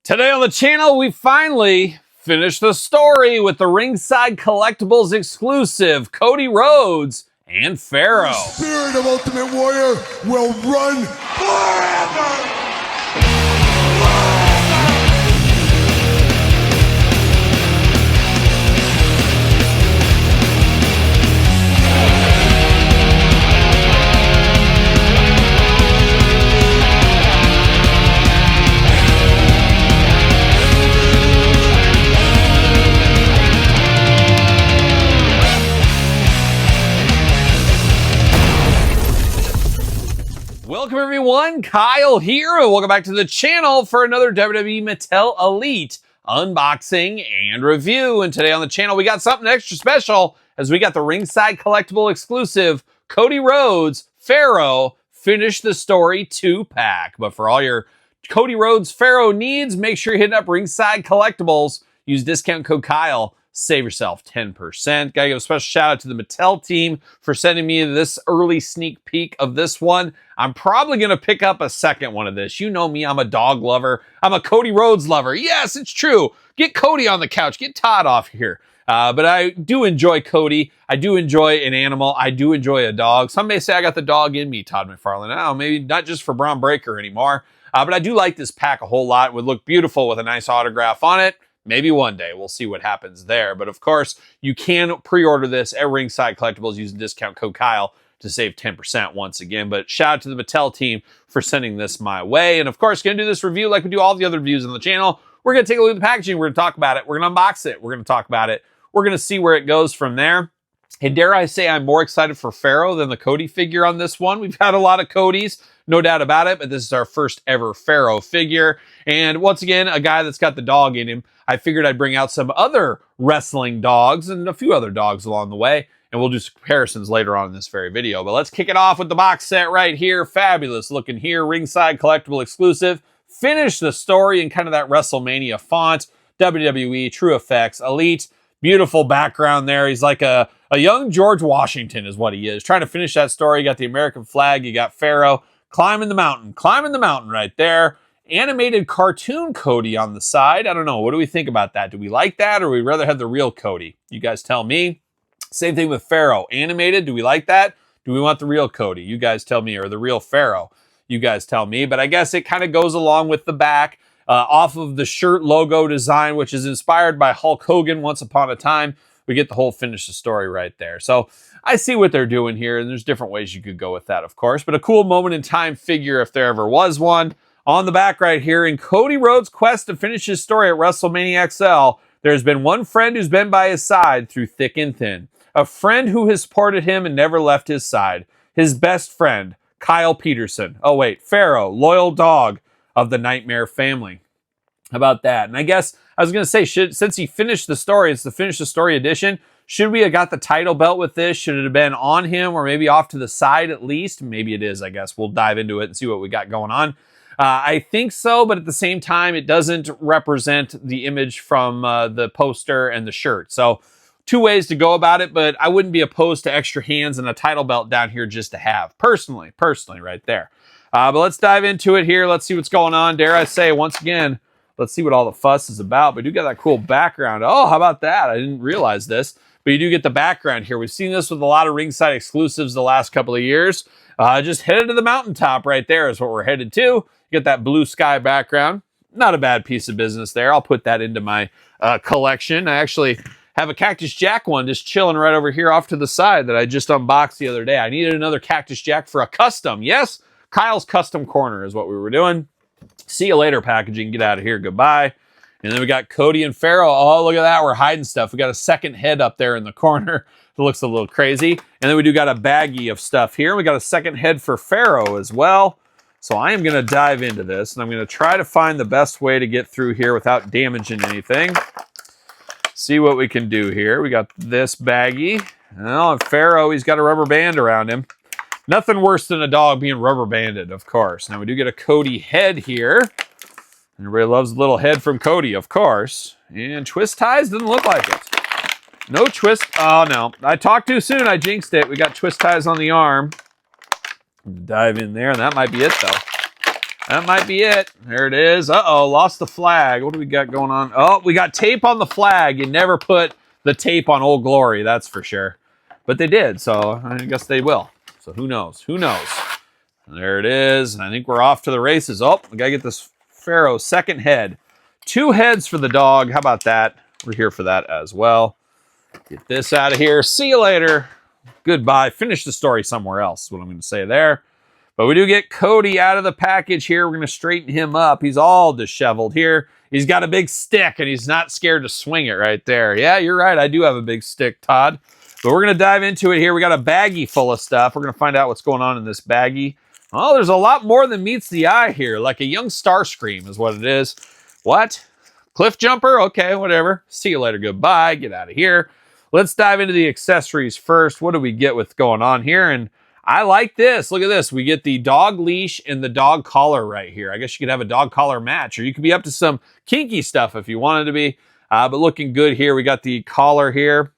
Today on the channel, we finally finished the story with the Ringside Collectibles exclusive, Cody Rhodes and Pharaoh. The spirit of Ultimate Warrior will run forever! Welcome everyone, Kyle here, and welcome back to the channel for another WWE Mattel Elite unboxing and review. And today on the channel, we got something extra special as we got the Ringside Collectible exclusive Cody Rhodes, Pharaoh, Finish the Story 2-pack. But for all your Cody Rhodes, Pharaoh needs, make sure you're hitting up Ringside Collectibles. Use discount code Kyle. Save yourself 10%. Gotta give a special shout out to the Mattel team for sending me this early sneak peek of this one. I'm probably gonna pick up a second one of this. You know me, I'm a dog lover. I'm a Cody Rhodes lover. Yes, it's true. Get Cody on the couch. Get Todd off here. But I do enjoy Cody. I do enjoy an animal. I do enjoy a dog. Some may say I got the dog in me, Todd McFarlane. Oh, maybe not just for Braun Breaker anymore. But I do like this pack a whole lot. It would look beautiful with a nice autograph on it. Maybe one day. We'll see what happens there. But of course, you can pre-order this at Ringside Collectibles using discount code Kyle to save 10% once again. But shout out to the Mattel team for sending this my way. And of course, going to do this review like we do all the other reviews on the channel. We're going to take a look at the packaging. We're going to talk about it. We're going to unbox it. We're going to talk about it. We're going to see where it goes from there. And dare I say I'm more excited for Pharaoh than the Cody figure on this one. We've had a lot of Codys, no doubt about it, but this is our first ever Pharaoh figure. And once again, a guy that's got the dog in him. I figured I'd bring out some other wrestling dogs and a few other dogs along the way, and we'll do some comparisons later on in this very video. But let's kick it off with the box set right here. Fabulous looking here, Ringside Collectible exclusive. Finish the story in kind of that WrestleMania font. WWE, True Effects, Elite. Beautiful background there. He's like a young George Washington is what he is. Trying to finish that story. You got the American flag. You got Pharaoh climbing the mountain right there. Animated cartoon Cody on the side. I don't know. What do we think about that? Do we like that, or would we rather have the real Cody? You guys tell me. Same thing with Pharaoh. Animated, do we like that? Do we want the real Cody? You guys tell me. Or the real Pharaoh? You guys tell me. But I guess it kind of goes along with the back. Off of the shirt logo design, which is inspired by Hulk Hogan once upon a time. We get the whole finish the story right there. So I see what they're doing here, and there's different ways you could go with that, of course. But a cool moment in time figure if there ever was one. On the back right here, in Cody Rhodes' quest to finish his story at WrestleMania XL, there's been one friend who's been by his side through thick and thin. A friend who has supported him and never left his side. His best friend, Kyle Peterson. Oh wait, Pharaoh, loyal dog of the Nightmare family. How about that? And I guess I was going to say, since he finished the story, it's the Finish the Story edition. Should we have got the title belt with this? Should it have been on him or maybe off to the side at least? Maybe it is, I guess. We'll dive into it and see what we got going on. I think so, but at the same time, it doesn't represent the image from the poster and the shirt. So two ways to go about it, but I wouldn't be opposed to extra hands and a title belt down here just to have. Personally, right there. But let's dive into it here. Let's see what's going on. Dare I say, once again, let's see what all the fuss is about. But you got that cool background. Oh, how about that? I didn't realize this. But you do get the background here. We've seen this with a lot of Ringside exclusives the last couple of years. Just headed to the mountaintop right there is what we're headed to. You get that blue sky background. Not a bad piece of business there. I'll put that into my collection. I actually have a Cactus Jack one just chilling right over here off to the side that I just unboxed the other day. I needed another Cactus Jack for a custom. Yes, Kyle's Custom Corner is what we were doing. See you later, packaging. Get out of here. Goodbye. And then we got Cody and Pharaoh. Oh, look at that. We're hiding stuff. We got a second head up there in the corner. It looks a little crazy. And then we do got a baggie of stuff here. We got a second head for Pharaoh as well. So I am going to dive into this, and I'm going to try to find the best way to get through here without damaging anything. See what we can do here. We got this baggie. Oh, and Pharaoh, he's got a rubber band around him. Nothing worse than a dog being rubber banded, of course. Now we do get a Cody head here. Everybody loves a little head from Cody, of course. And twist ties doesn't look like it. No twist. Oh, no. I talked too soon. I jinxed it. We got twist ties on the arm. Dive in there, and that might be it, though. That might be it. There it is. Uh-oh, lost the flag. What do we got going on? Oh, we got tape on the flag. You never put the tape on Old Glory, that's for sure. But they did, so I guess they will. So who knows? Who knows? There it is. I think we're off to the races. Oh, we got to get this Pharaoh second head. 2 heads for the dog. How about that? We're here for that as well. Get this out of here. See you later. Goodbye. Finish the story somewhere else is what I'm going to say there. But we do get Cody out of the package here. We're going to straighten him up. He's all disheveled here. He's got a big stick, and he's not scared to swing it right there. Yeah, you're right. I do have a big stick, Todd. But we're going to dive into it here. We got a baggie full of stuff. We're going to find out what's going on in this baggie. Oh, there's a lot more than meets the eye here. Like a young Starscream is what it is. What? Cliff jumper? Okay, whatever. See you later. Goodbye. Get out of here. Let's dive into the accessories first. What do we get with going on here? And I like this. Look at this. We get the dog leash and the dog collar right here. I guess you could have a dog collar match, or you could be up to some kinky stuff if you wanted to be. But looking good here. We got the collar here.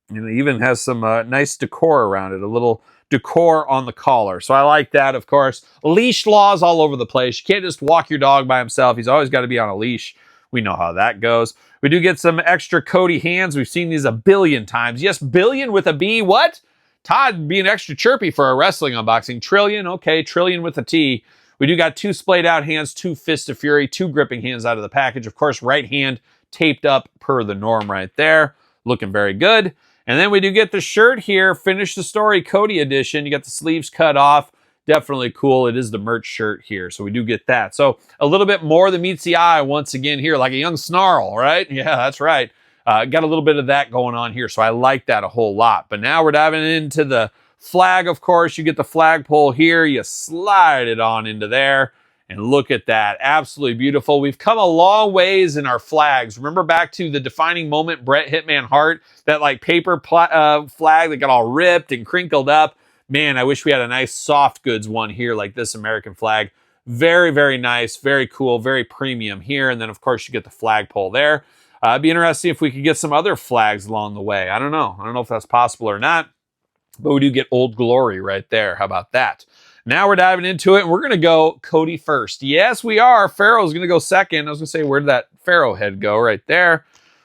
And it even has some nice decor around it. A little decor on the collar. So I like that, of course. Leash laws all over the place. You can't just walk your dog by himself. He's always got to be on a leash. We know how that goes. We do get some extra Cody hands. We've seen these a billion times. Yes, billion with a B. What? Todd being extra chirpy for a wrestling unboxing. Trillion, okay, trillion with a T. We do got 2 splayed out hands, 2 fists of fury, 2 gripping hands out of the package. Of course, right hand taped up per the norm right there. Looking very good. And then we do get the shirt here, Finish the Story Cody edition. You got the sleeves cut off. Definitely cool. It is the merch shirt here, so we do get that. So a little bit more than meets the eye once again here, like a young Snarl, right? Yeah, that's right. Got a little bit of that going on here, so I like that a whole lot. But now we're diving into the flag, of course. You get the flagpole here. You slide it on into there. And look at that. Absolutely beautiful. We've come a long ways in our flags. Remember back to the defining moment, Bret Hitman Hart, that like paper flag that got all ripped and crinkled up. Man, I wish we had a nice soft goods one here like this American flag. Very, very nice. Very cool. Very premium here. And then, of course, you get the flagpole there. It'd be interesting if we could get some other flags along the way. I don't know. I don't know if that's possible or not. But we do get Old Glory right there. How about that? Now we're diving into it, and we're going to go Cody first. Yes, we are. Pharaoh's going to go second. I was going to say, where did that Pharaoh head go? Right there.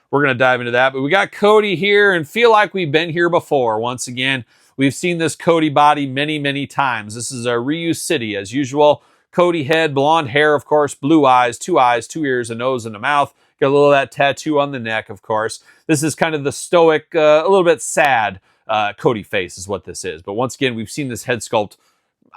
We're going to dive into that. But we got Cody here and feel like we've been here before. Once again, we've seen this Cody body many, many times. This is a reused city as usual. Cody head, blonde hair, of course, blue eyes, 2 ears, a nose, and a mouth. Got a little of that tattoo on the neck, of course. This is kind of the stoic, a little bit sad Cody face is what this is. But once again, we've seen this head sculpt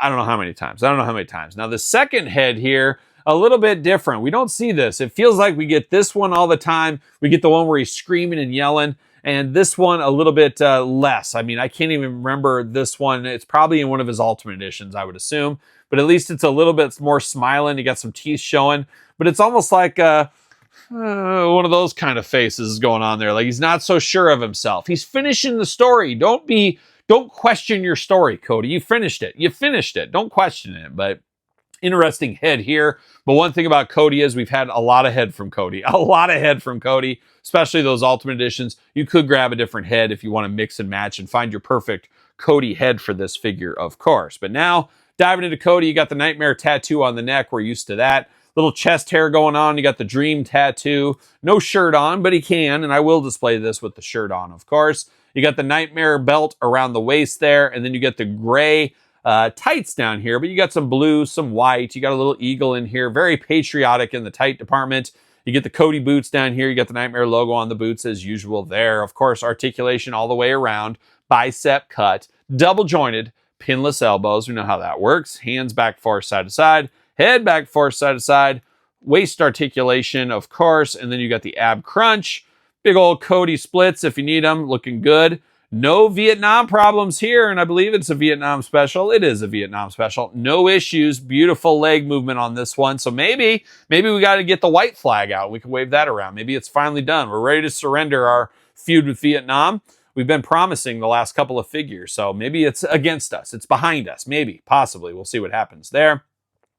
I don't know how many times. Now, the second head here, a little bit different. We don't see this. It feels like we get this one all the time. We get the one where he's screaming and yelling, and this one a little bit less. I mean, I can't even remember this one. It's probably in one of his Ultimate Editions, I would assume. But at least it's a little bit more smiling. You got some teeth showing. But it's almost like one of those kind of faces going on there. Like he's not so sure of himself. He's finishing the story. Don't question your story, Cody. You finished it. Don't question it. But interesting head here. But one thing about Cody is we've had a lot of head from Cody. Especially those Ultimate Editions. You could grab a different head if you want to mix and match and find your perfect Cody head for this figure, of course. But now, diving into Cody, you got the Nightmare tattoo on the neck. We're used to that. Little chest hair going on. You got the Dream tattoo. No shirt on, but he can. And I will display this with the shirt on, of course. You got the Nightmare belt around the waist there, and then you get the gray tights down here, but you got some blue, some white. You got a little eagle in here, very patriotic in the tight department. You get the Cody boots down here. You got the Nightmare logo on the boots as usual there. Of course, articulation all the way around, bicep cut, double jointed, pinless elbows. We know how that works. Hands back far side to side, head back far side to side, waist articulation, of course, and then you got the ab crunch. Big old Cody splits if you need them. Looking good. No Vietnam problems here, and I believe it's a Vietnam special. It is a Vietnam special. No issues. Beautiful leg movement on this one. So maybe we got to get the white flag out. We can wave that around. Maybe it's finally done. We're ready to surrender our feud with Vietnam. We've been promising the last couple of figures, so maybe it's against us. It's behind us. Maybe, possibly. We'll see what happens there.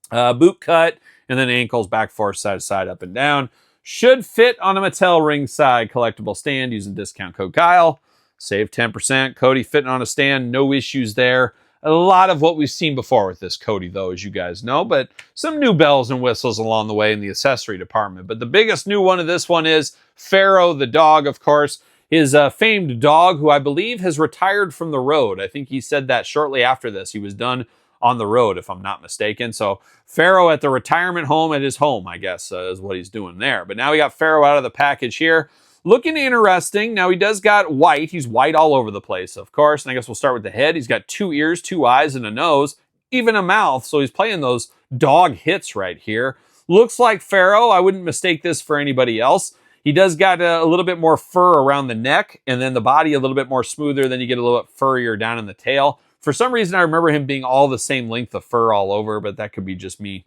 Boot cut, and then ankles back forth, side to side, up and down. Should fit on a Mattel Ringside collectible stand using discount code Kyle. Save 10%. Cody fitting on a stand. No issues there. A lot of what we've seen before with this Cody, though, as you guys know, but some new bells and whistles along the way in the accessory department. But the biggest new one of this one is Pharaoh, the dog, of course. His famed dog, who I believe has retired from the road. I think he said that shortly after this. He was done on the road, if I'm not mistaken. So Pharaoh at the retirement home at his home, I guess, is what he's doing there. But now we got Pharaoh out of the package here. Looking interesting. Now he does got white. He's white all over the place, of course. And I guess we'll start with the head. He's got 2 ears, 2 eyes, and a nose, even a mouth. So he's playing those dog hits right here. Looks like Pharaoh. I wouldn't mistake this for anybody else. He does got a little bit more fur around the neck, and then the body a little bit more smoother. Then you get a little bit furrier down in the tail. For some reason, I remember him being all the same length of fur all over, but that could be just me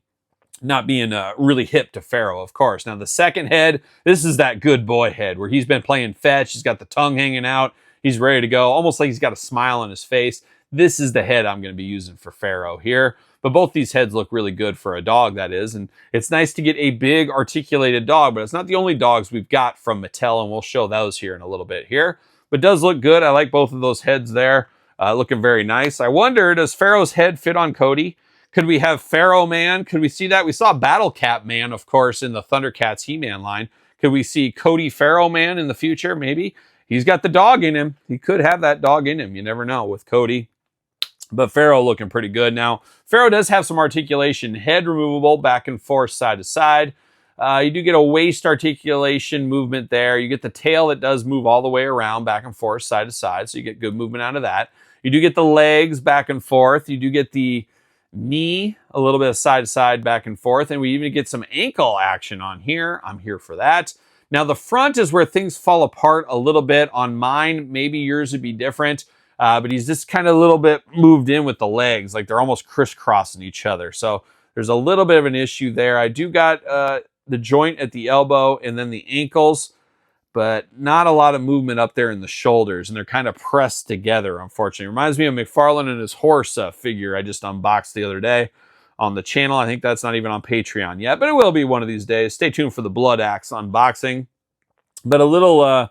not being really hip to Pharaoh, of course. Now, the second head, this is that good boy head where he's been playing fetch. He's got the tongue hanging out. He's ready to go, almost like he's got a smile on his face. This is the head I'm going to be using for Pharaoh here. But both these heads look really good for a dog, that is. And it's nice to get a big articulated dog, but it's not the only dogs we've got from Mattel, and we'll show those here in a little bit here. But it does look good. I like both of those heads there. Looking very nice. I wonder, does Pharaoh's head fit on Cody? Could we have Pharaoh Man? Could we see that? We saw Battle Cat Man, of course, in the Thundercats He-Man line. Could we see Cody Pharaoh Man in the future? Maybe. He's got the dog in him. He could have that dog in him. You never know with Cody. But Pharaoh looking pretty good. Now, Pharaoh does have some articulation. Head removable, back and forth, side to side. You do get a waist articulation movement there. You get the tail that does move all the way around, back and forth, side to side. So you get good movement out of that. You do get the legs back and forth. You do get the knee, a little bit of side to side, back and forth. And we even get some ankle action on here. I'm here for that. Now, the front is where things fall apart a little bit. On mine, maybe yours would be different. But he's just kind of a little bit moved in with the legs, like they're almost crisscrossing each other. So there's a little bit of an issue there. I do got the joint at the elbow and then the ankles, but not a lot of movement up there in the shoulders, and they're kind of pressed together, unfortunately. Reminds me of McFarlane and his horse figure I just unboxed the other day on the channel. I think that's not even on Patreon yet, but it will be one of these days. Stay tuned for the Blood Axe unboxing. But a little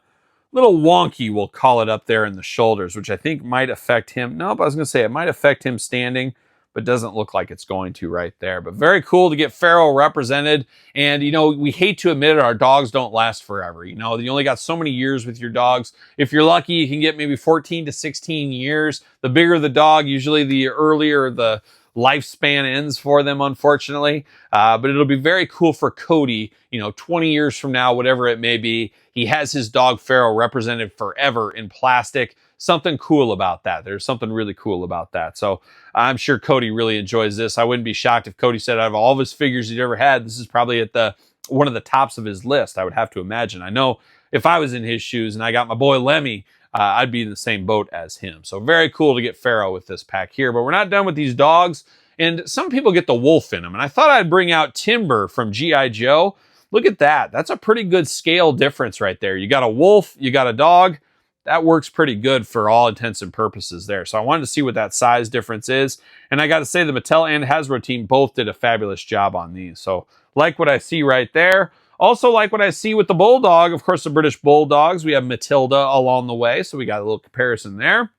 wonky, we'll call it, up there in the shoulders, which I think might affect him. Nope, I was going to say it might affect him standing, but doesn't look like it's going to right there. But very cool to get Pharaoh represented. And, you know, we hate to admit it, our dogs don't last forever. You know, you only got so many years with your dogs. If you're lucky, you can get maybe 14 to 16 years. The bigger the dog, usually the earlier the lifespan ends for them, unfortunately. But it'll be very cool for Cody, you know, 20 years from now, whatever it may be. He has his dog Pharaoh represented forever in plastic. Something cool about that. There's something really cool about that. So I'm sure Cody really enjoys this. I wouldn't be shocked if Cody said out of all of his figures he's ever had, this is probably at the one of the tops of his list, I would have to imagine. I know if I was in his shoes and I got my boy Lemmy, I'd be in the same boat as him. So very cool to get Pharaoh with this pack here. But we're not done with these dogs. And some people get the wolf in them. And I thought I'd bring out Timber from G.I. Joe. Look at that. That's a pretty good scale difference right there. You got a wolf, you got a dog. That works pretty good for all intents and purposes there. So I wanted to see what that size difference is. And I got to say the Mattel and Hasbro team both did a fabulous job on these. So like what I see right there. Also like what I see with the Bulldog. Of course, the British Bulldogs. We have Matilda along the way. So we got a little comparison there.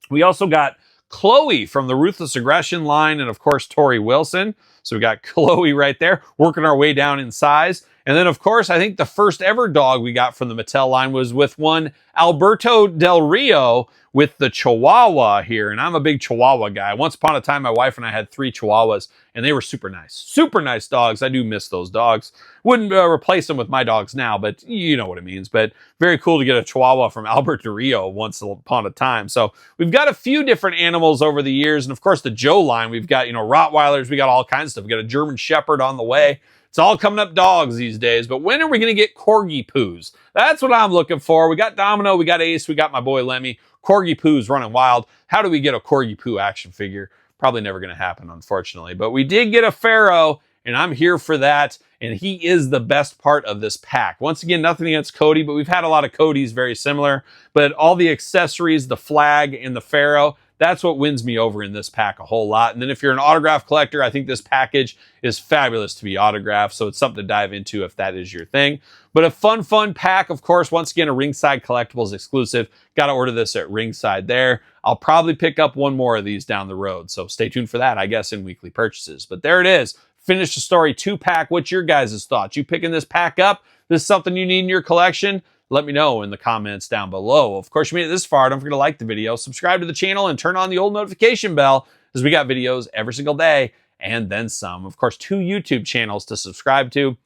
We also got Chloe from the Ruthless Aggression line. And of course, Tori Wilson. So we got Chloe right there, working our way down in size. And then, of course, I think the first ever dog we got from the Mattel line was with one Alberto Del Rio with the Chihuahua here. And I'm a big Chihuahua guy. Once upon a time, my wife and I had 3 Chihuahuas, and they were super nice. Super nice dogs. I do miss those dogs. Wouldn't replace them with my dogs now, but you know what it means. But very cool to get a Chihuahua from Albert Del Rio once upon a time. So we've got a few different animals over the years. And, of course, the Joe line, we've got, you know, Rottweilers. We got all kinds of stuff. We got a German Shepherd on the way. It's all coming up dogs these days, but when are we going to get Corgi Poos? That's what I'm looking for. We got Domino, we got Ace, we got my boy Lemmy. Corgi Poo's running wild. How do we get a Corgi Poo action figure? Probably never going to happen, unfortunately. But we did get a Pharaoh, and I'm here for that, and he is the best part of this pack. Once again, nothing against Cody, but we've had a lot of Codys very similar. But all the accessories, the flag, and the Pharaoh, That's what wins me over in this pack a whole lot. And then if you're an autograph collector, I think this package is fabulous to be autographed. So it's something to dive into if that is your thing. But a fun pack, of course, once again, a Ringside Collectibles exclusive. Got to order this at Ringside there. I'll probably pick up one more of these down the road. So stay tuned for that, I guess, in weekly purchases. But there it is. Finish the story 2-pack. What's your guys' thoughts? You picking this pack up? This is something you need in your collection? Let me know in the comments down below. Of course, you made it this far. Don't forget to like the video, subscribe to the channel, and turn on the old notification bell, as we got videos every single day and then some. Of course, 2 YouTube channels to subscribe to.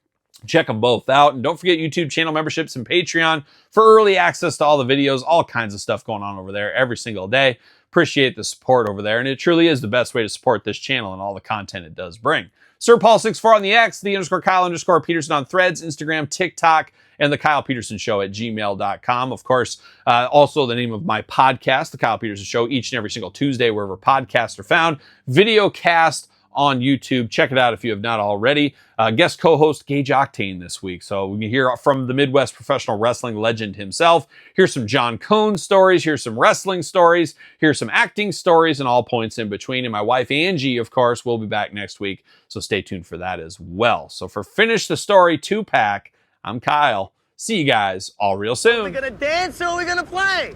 Check them both out. And don't forget YouTube channel memberships and Patreon for early access to all the videos, all kinds of stuff going on over there every single day. Appreciate the support over there. And it truly is the best way to support this channel and all the content it does bring. Sir Paul64 on the X, _Kyle_Peterson on Threads, Instagram, TikTok, and TheKylePetersonShow at gmail.com. Of course, also the name of my podcast, The Kyle Peterson Show, each and every single Tuesday, wherever podcasts are found. Video cast on YouTube. Check it out if you have not already. Guest co-host Gage Octane this week. So we can hear from the Midwest professional wrestling legend himself. Here's some John Cone stories. Here's some wrestling stories. Here's some acting stories and all points in between. And my wife Angie, of course, will be back next week. So stay tuned for that as well. So for Finish the Story 2-pack, I'm Kyle. See you guys all real soon. Are we gonna dance or are we gonna play?